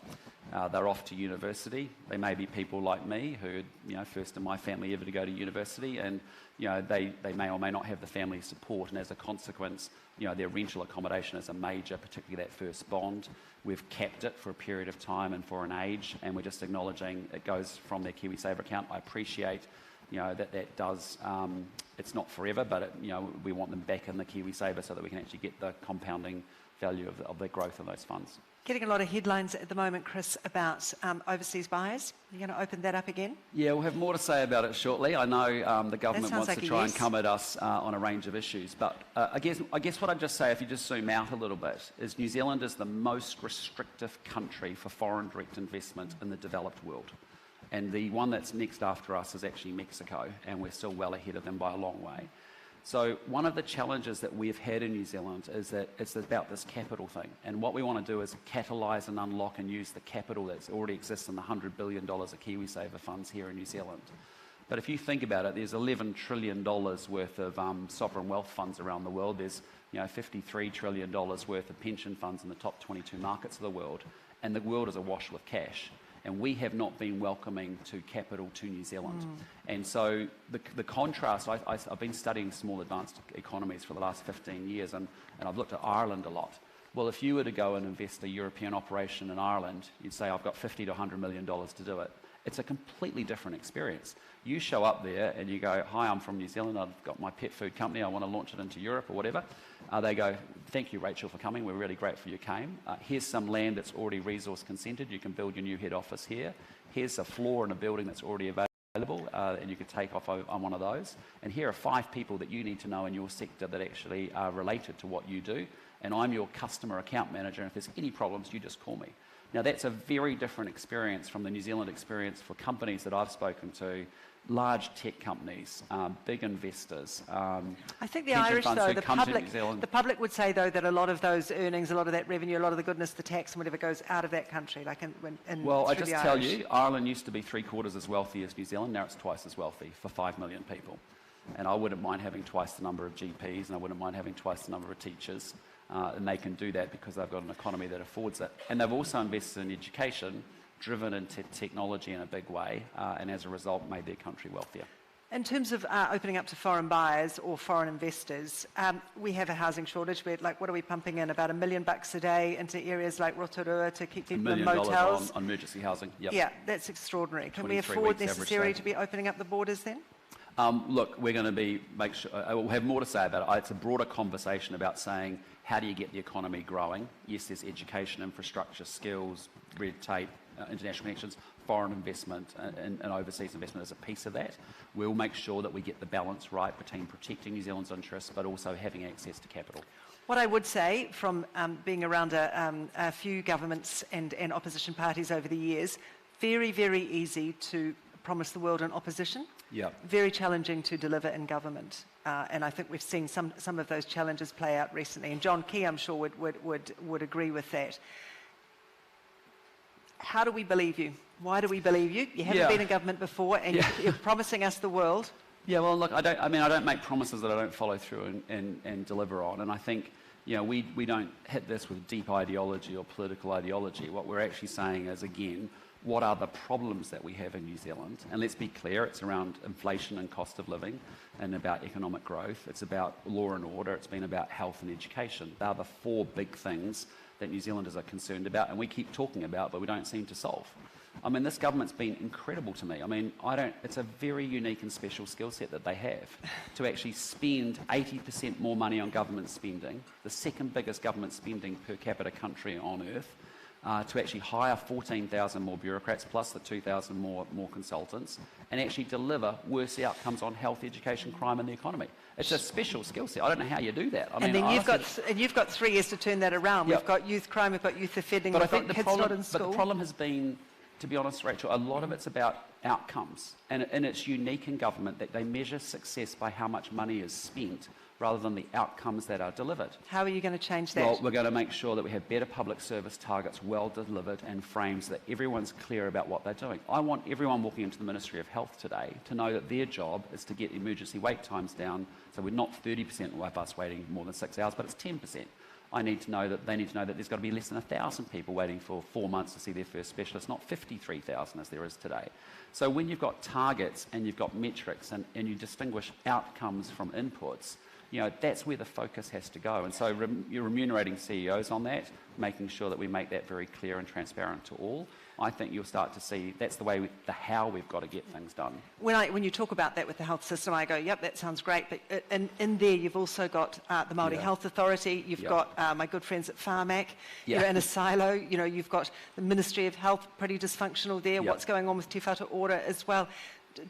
They're off to university. They may be people like me who, first in my family ever to go to university, and they may or may not have the family support, and as a consequence, their rental accommodation is a major, particularly that first bond. We've capped it for a period of time and for an age, and we're just acknowledging it goes from their KiwiSaver account. I appreciate that does, it's not forever, but we want them back in the KiwiSaver so that we can actually get the compounding value of the growth of those funds. Getting a lot of headlines at the moment, Chris, about overseas buyers. Are you going to open that up again? Yeah, we'll have more to say about it shortly. I know the government wants to try and come at us on a range of issues, but I guess what I'd just say, if you just zoom out a little bit, is New Zealand is the most restrictive country for foreign direct investment in the developed world. And the one that's next after us is actually Mexico, and we're still well ahead of them by a long way. So one of the challenges that we've had in New Zealand is that it's about this capital thing. And what we want to do is catalyse and unlock and use the capital that already exists in the $100 billion of KiwiSaver funds here in New Zealand. But if you think about it, there's $11 trillion worth of sovereign wealth funds around the world. There's $53 trillion worth of pension funds in the top 22 markets of the world. And the world is awash with cash. And we have not been welcoming to capital to New Zealand. And so the contrast, I've been studying small advanced economies for the last 15 years, and I've looked at Ireland a lot. Well, if you were to go and invest a European operation in Ireland, you'd say, I've got $50 to $100 million to do it. It's a completely different experience. You show up there and you go, hi, I'm from New Zealand, I've got my pet food company, I want to launch it into Europe or whatever. They go, thank you, Rachel, for coming, we're really grateful you came. Here's some land that's already resource consented, you can build your new head office here. Here's a floor in a building that's already available, and you could take off on one of those. And here are 5 people that you need to know in your sector that actually are related to what you do. And I'm your customer account manager, and if there's any problems, you just call me. Now, that's a very different experience from the New Zealand experience for companies that I've spoken to, large tech companies, big investors. I think the Irish, though, the public would say, though, that a lot of those earnings, a lot of that revenue, a lot of the goodness, the tax and whatever goes out of that country. Well, I just tell you, Ireland used to be 3/4 as wealthy as New Zealand, now it's twice as wealthy for 5 million people. And I wouldn't mind having twice the number of GPs, and I wouldn't mind having twice the number of teachers. And they can do that because they've got an economy that affords it. And they've also invested in education, driven into technology in a big way, and as a result made their country wealthier. In terms of opening up to foreign buyers or foreign investors, we have a housing shortage. What are we pumping in? About $1 million a day into areas like Rotorua to keep people in motels? $1 million on emergency housing. Yep. Yeah, that's extraordinary. Can we afford necessarily to be opening up the borders then? Look, we're going to we'll have more to say about it. It's a broader conversation about saying, how do you get the economy growing? Yes, there's education, infrastructure, skills, red tape, international connections, foreign investment and overseas investment is a piece of that. We'll make sure that we get the balance right between protecting New Zealand's interests but also having access to capital. What I would say from being around a few governments and opposition parties over the years, very, very easy to promise the world in opposition. Yeah. Very challenging to deliver in government. And I think we've seen some of those challenges play out recently. And John Key, I'm sure, would agree with that. How do we believe you? Why do we believe you? You haven't been in government before, and you're promising us the world. Yeah, well, look, I don't make promises that I don't follow through and deliver on. And I think, we don't hit this with deep ideology or political ideology. What we're actually saying is, again, what are the problems that we have in New Zealand? And let's be clear, it's around inflation and cost of living and about economic growth. It's about law and order. It's been about health and education. They are the 4 big things that New Zealanders are concerned about and we keep talking about, but we don't seem to solve. I mean, this government's been incredible to me. I mean, it's a very unique and special skill set that they have to actually spend 80% more money on government spending, the second biggest government spending per capita country on earth, to actually hire 14,000 more bureaucrats plus the 2,000 more consultants and actually deliver worse outcomes on health, education, crime and the economy. It's a special skill set. I don't know how you do that. You've got 3 years to turn that around. Yep. We've got youth crime, we've got youth offending, we've got kids not in school. But the problem has been, to be honest, Rachel, a lot of it's about outcomes. And it's unique in government that they measure success by how much money is spent rather than the outcomes that are delivered. How are you going to change that? Well, we're going to make sure that we have better public service targets, well delivered and frames that everyone's clear about what they're doing. I want everyone walking into the Ministry of Health today to know that their job is to get emergency wait times down, so we're not 30% of us waiting more than 6 hours, but it's 10%. They need to know that there's got to be less than 1,000 people waiting for 4 months to see their first specialist, not 53,000 as there is today. So when you've got targets and you've got metrics and you distinguish outcomes from inputs, that's where the focus has to go. And so you're remunerating CEOs on that, making sure that we make that very clear and transparent to all. I think you'll start to see that's the way, the how we've got to get things done. When you talk about that with the health system, I go, yep, that sounds great. But in there, you've also got the Māori Health Authority. You've got my good friends at Pharmac. You're in a silo. You've got the Ministry of Health, pretty dysfunctional there. What's going on with Te Whatu Ora as well?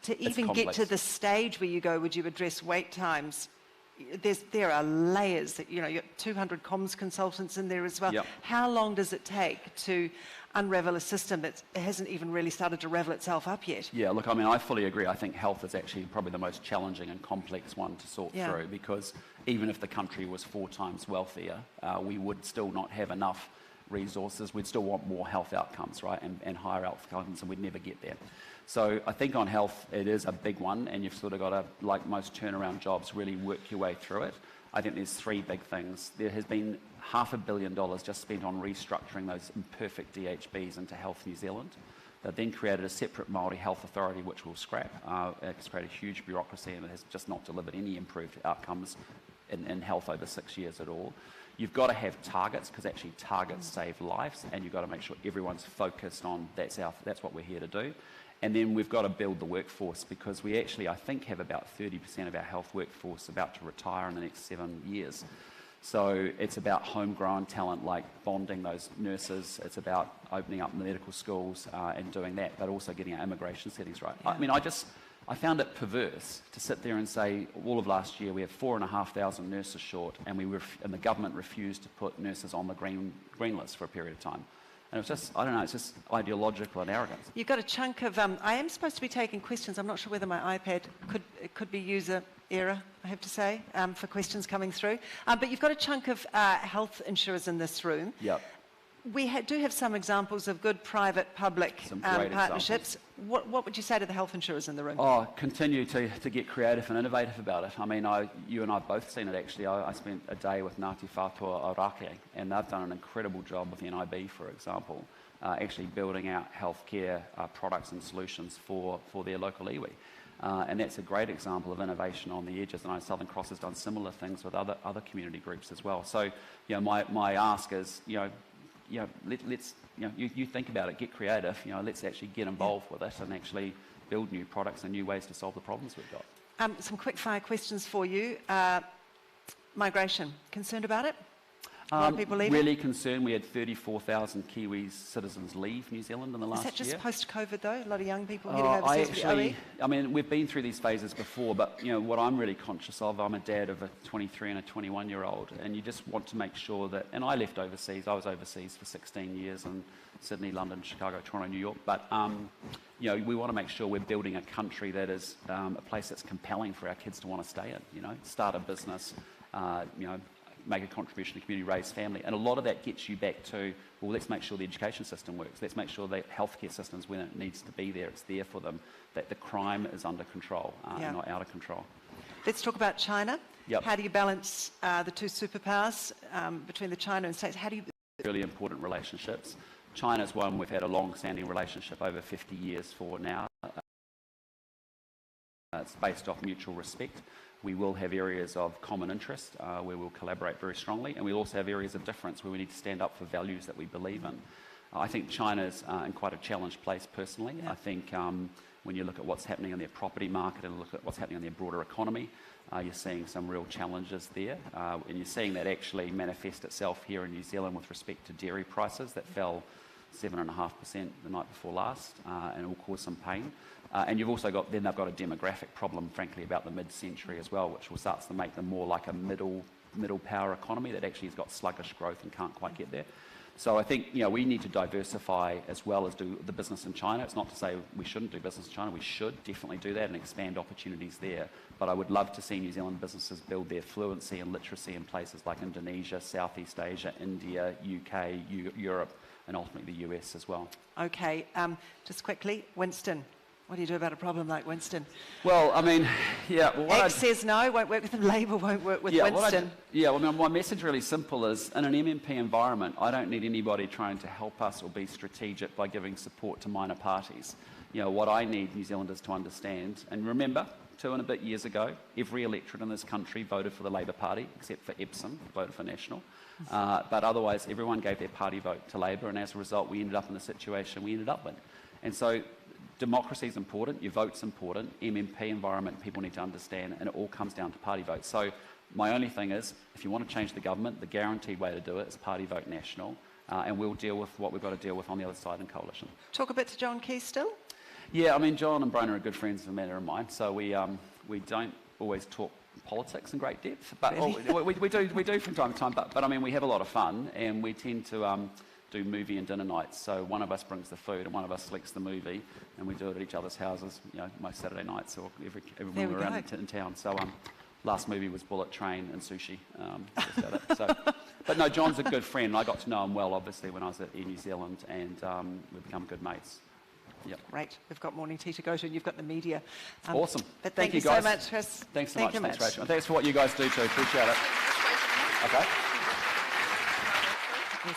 To even get to the stage where you go, would you address wait times? there are layers that, you know, you've got 200 comms consultants in there as well. Yep. How long does it take to unravel a system that hasn't even really started to ravel itself up yet? Yeah, look, I mean, I fully agree. I think health is actually probably the most challenging and complex one to sort through, because even if the country was 4 times wealthier, we would still not have enough resources. We'd still want more health outcomes, right, and higher health outcomes, and we'd never get there. So I think on health, it is a big one, and you've sort of got to, like most turnaround jobs, really work your way through it. I think there's 3 big things. There has been $500 million just spent on restructuring those imperfect DHBs into Health New Zealand. They then created a separate Māori health authority, which will scrap. It's created a huge bureaucracy, and it has just not delivered any improved outcomes in health over 6 years at all. You've got to have targets, because actually targets save lives, and you've got to make sure everyone's focused on that's what we're here to do. And then we've got to build the workforce, because we actually, I think, have about 30% of our health workforce about to retire in the next 7 years. So it's about homegrown talent, like bonding those nurses. It's about opening up medical schools and doing that, but also getting our immigration settings right. Yeah. I mean, I found it perverse to sit there and say, all of last year we have 4,500 nurses short, and the government refused to put nurses on the green list for a period of time. And it was just, I don't know, it's just ideological and arrogance. You've got a chunk of, I am supposed to be taking questions. I'm not sure whether my iPad could be user error, I have to say, for questions coming through. But you've got a chunk of health insurers in this room. Yep. We do have some examples of good private-public partnerships. What would you say to the health insurers in the room? Oh, continue to get creative and innovative about it. I mean, you and I have both seen it, actually. I spent a day with Ngāti Whātua Ōrākei, and they've done an incredible job with NIB, for example, actually building out healthcare products and solutions for their local iwi. And that's a great example of innovation on the edges. And I know Southern Cross has done similar things with other community groups as well. So, you know, my ask is, let's you think about it, get creative. Let's actually get involved with it and actually build new products and new ways to solve the problems we've got. Some quick fire questions for you. Migration, concerned about it? A lot of people leaving? Really concerned. We had 34,000 Kiwi citizens leave New Zealand in the last year. Is that just post-COVID though? A lot of young people heading overseas for the OE? I mean, we've been through these phases before, but what I'm really conscious of, I'm a dad of a 23 and a 21-year-old, and you just want to make sure that, and I left overseas, I was overseas for 16 years in Sydney, London, Chicago, Toronto, New York, but we want to make sure we're building a country that is a place that's compelling for our kids to want to stay in, start a business, make a contribution to the community, raise family. And a lot of that gets you back to, well, let's make sure the education system works. Let's make sure that healthcare systems, when it needs to be there, it's there for them, that the crime is under control and not out of control. Let's talk about China. Yep. How do you balance the two superpowers between the China and States? How do you... Really important relationships. China's one we've had a long-standing relationship over 50 years for now. It's based off mutual respect. We will have areas of common interest where we'll collaborate very strongly, and we'll also have areas of difference where we need to stand up for values that we believe in. I think China's in quite a challenged place personally. Yeah. I think when you look at what's happening in their property market and look at what's happening in their broader economy, you're seeing some real challenges there. And you're seeing that actually manifest itself here in New Zealand with respect to dairy prices that fell 7.5% the night before last, and it will cause some pain. And you've also got, then they've got a demographic problem, frankly, about the mid-century as well, which will start to make them more like a middle power economy that actually has got sluggish growth and can't quite get there. So I think we need to diversify as well as do the business in China. It's not to say we shouldn't do business in China. We should definitely do that and expand opportunities there. But I would love to see New Zealand businesses build their fluency and literacy in places like Indonesia, Southeast Asia, India, UK, Europe, and ultimately the US as well. Okay, just quickly, Winston. What do you do about a problem like Winston? Well, I mean, yeah. Well, X says no, won't work with him. Labour won't work with Winston. Well, I mean, my message really simple is, in an MMP environment, I don't need anybody trying to help us or be strategic by giving support to minor parties. What I need New Zealanders to understand, and remember, 2 and a bit years ago, every electorate in this country voted for the Labour Party, except for Epsom, voted for National. But otherwise, everyone gave their party vote to Labour, and as a result, we ended up in the situation we ended up in. And so, democracy is important, your vote's important, MMP environment people need to understand, and it all comes down to party vote. So my only thing is, if you want to change the government, the guaranteed way to do it is party vote national, and we'll deal with what we've got to deal with on the other side in coalition. Talk a bit to John Key still? Yeah, I mean, John and Brona are good friends of a matter of mine, so we don't always talk politics in great depth, but Really? we do from time to time. But I mean, we have a lot of fun, and we tend to do movie and dinner nights. So one of us brings the food, and one of us selects the movie, and we do it at each other's houses. You know, most Saturday nights or everyone we're around in town. So last movie was Bullet Train and sushi. Just about it. So, but no, John's a good friend. I got to know him well, obviously, when I was at Air New Zealand, and we've become good mates. Yep. Great. We've got morning tea to go to, and you've got the media. Awesome. But thank you so guys. much, Chris. Thanks so Thank much. you Thanks, Rachel. And thanks for what you guys do too. Appreciate it. Okay. Yes.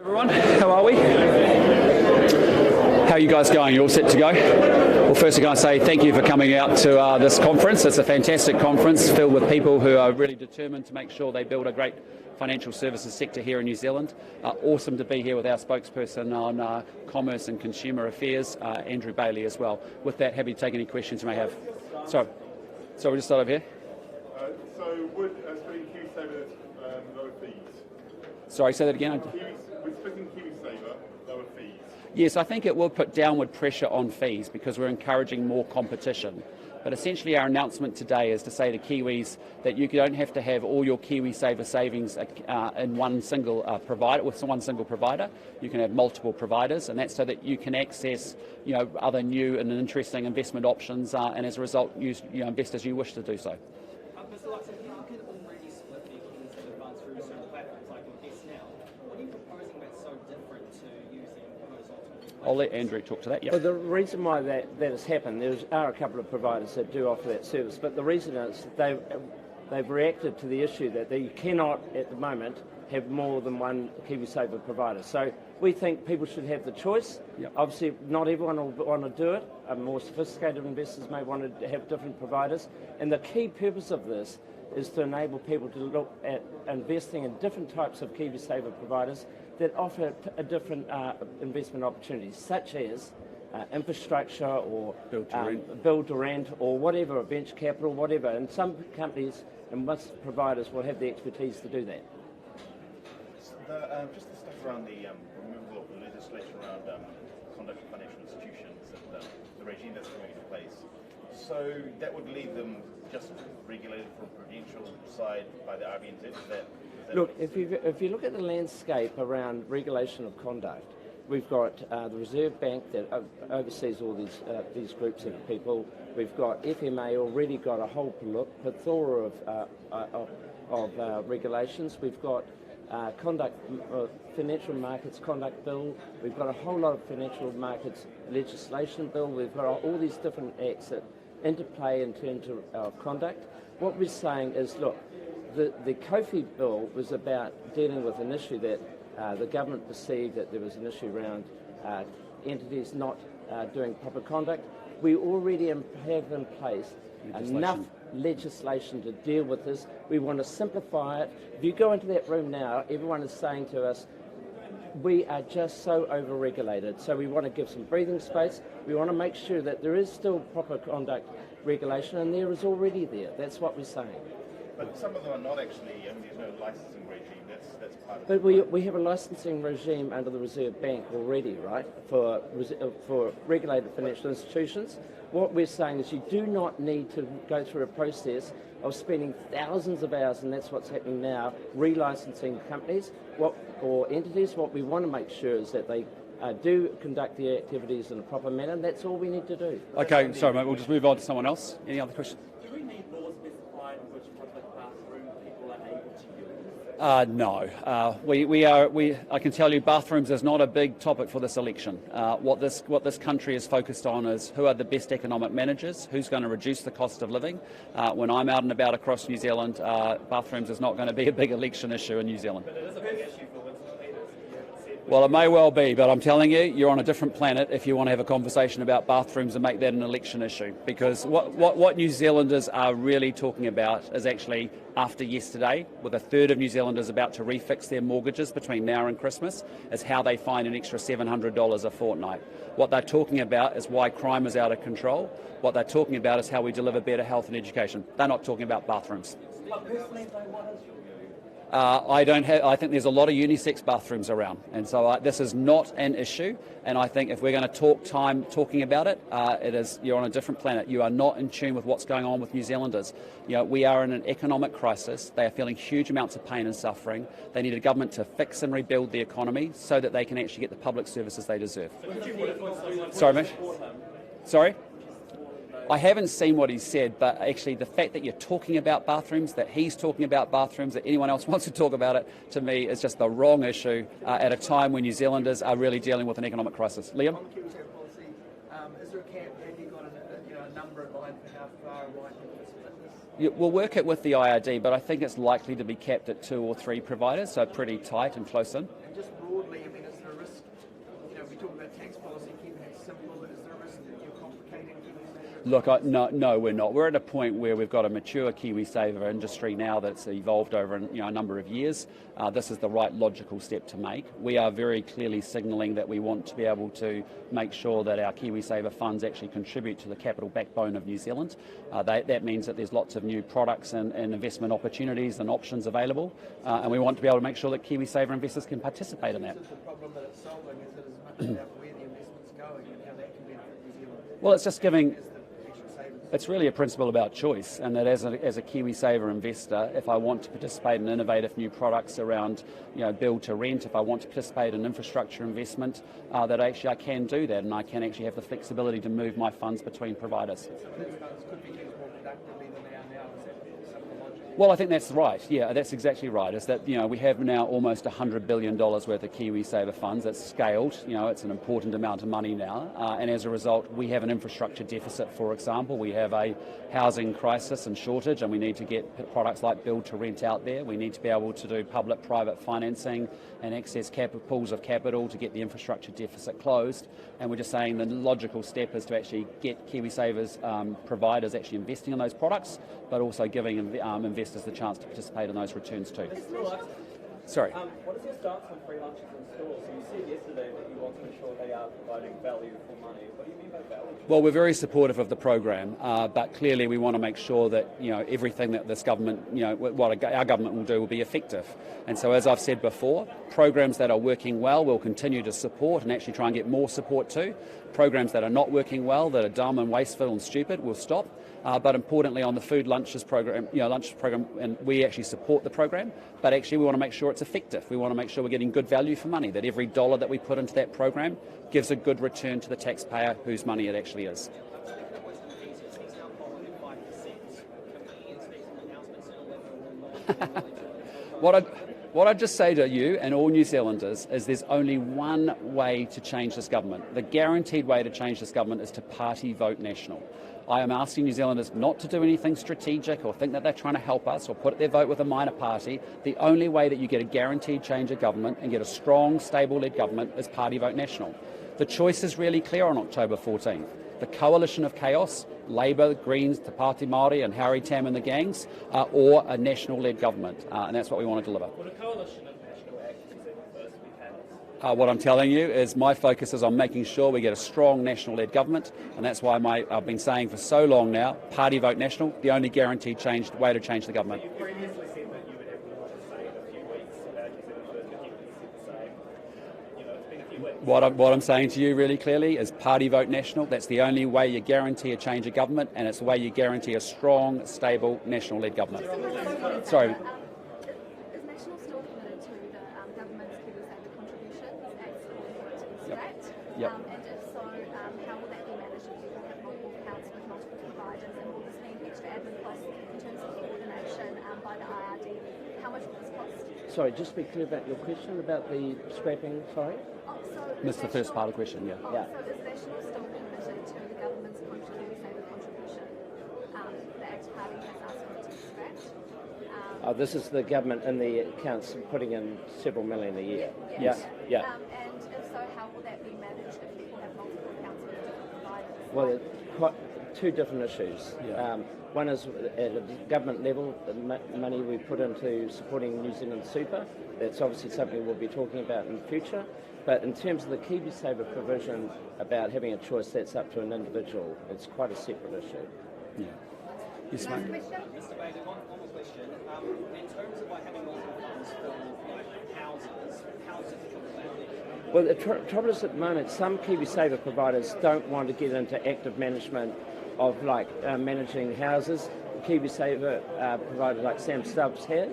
Everyone, how are we? How are you guys going? You all set to go? Well, first I'm going to say thank you for coming out to this conference. It's a fantastic conference filled with people who are really determined to make sure they build a great financial services sector here in New Zealand. Awesome to be here with our spokesperson on Commerce and Consumer Affairs, Andrew Bailey as well. With that, happy to take any questions you may have. So we'll just start over here. So would splitting KiwiSaver lower fees? Sorry, say that again. Would splitting KiwiSaver lower fees? Yes, I think it will put downward pressure on fees because we're encouraging more competition. But essentially our announcement today is to say to Kiwis that you don't have to have all your KiwiSaver savings in one single provider, with one single provider. You can have multiple providers, and that's so that you can access other new and interesting investment options, and as a result invest as you wish to do so. Mr. Luxon, you can already split the KiwiSaver funds through certain platforms like Invest Now. What are you proposing that's so different to using horizontal? I'll let Andrew talk to that. Well, the reason why that has happened, there are a couple of providers that do offer that service, but the reason is they've reacted to the issue that you cannot, at the moment, have more than one KiwiSaver provider. So we think people should have the choice. Yep. Obviously, not everyone will want to do it. More sophisticated investors may want to have different providers. And the key purpose of this is to enable people to look at investing in different types of KiwiSaver providers that offer a different investment opportunities, such as infrastructure or build to rent or whatever, or venture capital, whatever. And some companies and most providers will have the expertise to do that. Just the stuff around the removal of the legislation around conduct of financial institutions and the regime that's coming into place. So that would leave them just regulated from prudential side by the RBNZ. Is that look, if you look at the landscape around regulation of conduct, we've got the Reserve Bank that oversees all these groups of people. We've got FMA already got a whole plethora of regulations. We've got financial markets conduct bill. We've got a whole lot of financial markets legislation bill. We've got all these different acts that interplay in terms of conduct. What we're saying is, look, the Kofi bill was about dealing with an issue that the government perceived that there was an issue around entities not doing proper conduct. We already have in place enough legislation to deal with this. We want to simplify it. If you go into that room now, everyone is saying to us, we are just so over-regulated. So we want to give some breathing space. We want to make sure that there is still proper conduct regulation, and there is already there. That's what we're saying. But some of them are not actually, there's no licensing regime. That's part of But we have a licensing regime under the Reserve Bank already, right, for regulated financial institutions. What we're saying is you do not need to go through a process of spending thousands of hours, and that's what's happening now, relicensing companies or entities. What we want to make sure is that they do conduct their activities in a proper manner, and that's all we need to do. Okay, sorry mate, we'll just move on to someone else. Any other questions? Do we need laws specifying which public bathroom people are able to use? No. I can tell you bathrooms is not a big topic for this election. What this country is focused on is who are the best economic managers, who's going to reduce the cost of living. When I'm out and about across New Zealand, bathrooms is not going to be a big election issue in New Zealand. But it is a big issue for Winston Peters. You haven't said Well, it may well be, but I'm telling you, you're on a different planet if you want to have a conversation about bathrooms and make that an election issue. Because what New Zealanders are really talking about is actually, after yesterday, with a third of New Zealanders about to refix their mortgages between now and Christmas, is how they find an extra $700 a fortnight. What they're talking about is why crime is out of control. What they're talking about is how we deliver better health and education. They're not talking about bathrooms. I think there's a lot of unisex bathrooms around, and so this is not an issue. And I think if we're going to talking about it, you're on a different planet. You are not in tune with what's going on with New Zealanders. We are in an economic crisis. They are feeling huge amounts of pain and suffering. They need a government to fix and rebuild the economy so that they can actually get the public services they deserve. Sorry, mate. Sorry? I haven't seen what he said, but actually the fact that you're talking about bathrooms, that he's talking about bathrooms, that anyone else wants to talk about it, to me is just the wrong issue at a time when New Zealanders are really dealing with an economic crisis. Liam? On KiwiSaver policy, is there a cap? Have you got a number in mind for how far right you split this? We'll work it with the IRD, but I think it's likely to be capped at 2 or 3 providers, so pretty tight and close in. And just broadly, Look, no, we're not. We're at a point where we've got a mature KiwiSaver industry now that's evolved over a number of years. This is the right logical step to make. We are very clearly signalling that we want to be able to make sure that our KiwiSaver funds actually contribute to the capital backbone of New Zealand. That means that there's lots of new products and investment opportunities and options available, and we want to be able to make sure that KiwiSaver investors can participate in that. The problem that it's solving is that it's much about where the investment's going and how that can benefit New Zealand. Well, it's just giving. It's really a principle about choice, and that as a KiwiSaver investor, if I want to participate in innovative new products around, build to rent, if I want to participate in infrastructure investment, that actually I can do that, and I can actually have the flexibility to move my funds between providers. Well, I think that's right. Yeah, that's exactly right. Is that we have now almost $100 billion worth of KiwiSaver funds. That's scaled. It's an important amount of money now, and as a result, we have an infrastructure deficit. For example, we have a housing crisis and shortage, and we need to get products like build to rent out there. We need to be able to do public-private financing and access pools of capital to get the infrastructure deficit closed. And we're just saying the logical step is to actually get KiwiSaver's providers actually investing in those products, but also giving investors the chance to participate in those returns too. Sorry. What is your stance on free lunches in stores? So you said yesterday that you want to ensure they are providing value for money. What do you mean by value? Well, we're very supportive of the program, but clearly we want to make sure that everything that this government, what our government will do, will be effective. And so, as I've said before, programs that are working well we'll continue to support and actually try and get more support to. Programs that are not working well, that are dumb and wasteful and stupid, we'll stop. But importantly, on the food lunches program, and we actually support the program, but actually we want to make sure it's effective. We want to make sure we're getting good value for money, that every dollar that we put into that program gives a good return to the taxpayer whose money it actually is. What I'd just say to you and all New Zealanders is there's only one way to change this government. The guaranteed way to change this government is to party vote national. I am asking New Zealanders not to do anything strategic or think that they're trying to help us or put their vote with a minor party. The only way that you get a guaranteed change of government and get a strong, stable-led government is party vote national. The choice is really clear on October 14th. The coalition of chaos, Labour, Greens, Te Pāti Māori and Harry Tam and the gangs, or a national-led government, and that's what we want to deliver. Would a coalition of national actors ever first be passed? What I'm telling you is my focus is on making sure we get a strong national-led government, and that's why I've been saying for so long now, party vote national, the only guaranteed way to change the government. You previously said that you would have more to say in a few weeks about New Zealand First, but you said the same. It's been a few weeks. What I'm saying to you really clearly is party vote national. That's the only way you guarantee a change of government, and it's the way you guarantee a strong, stable, national-led government. Sorry. Is National still committed to the government's KiwiSaver contributions as for correct? Yep. And if so, how will that be managed if you have multiple accounts with multiple providers, and will this mean extra admin costs in terms of coordination by the IRD? How much will this cost? Sorry, just to be clear about your question about the scrapping, sorry? Missed the first part of the question, yeah. Yeah. So is National still committed to the government's KiwiSaver contribution? The ACT Party has asked for it to be scrapped. This is the government in the accounts putting in several million a year. Yes. Yeah. And if so, how will that be managed if people have multiple accounts with different providers? Well, quite two different issues. Yeah. One is at a government level, the money we put into supporting New Zealand Super. That's obviously something we'll be talking about in the future. But in terms of the KiwiSaver provision about having a choice, that's up to an individual. It's quite a separate issue. Yeah. Yes, mate. Mr. Bailey, one more question. In terms of having multiple funds for houses, how is it about it? Well, the trouble is at the moment, some KiwiSaver providers don't want to get into active management of managing houses. KiwiSaver providers like Sam Stubbs have.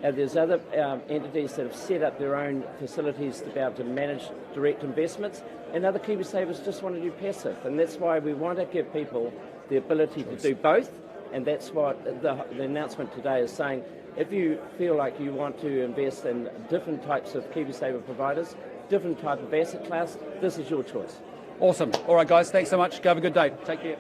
There's other entities that have set up their own facilities to be able to manage direct investments, and other KiwiSavers just want to do passive, and that's why we want to give people the ability to do both, and that's what the announcement today is saying. If you feel like you want to invest in different types of KiwiSaver providers, different type of asset class, this is your choice. Awesome. All right, guys, thanks so much. Have a good day. Take care.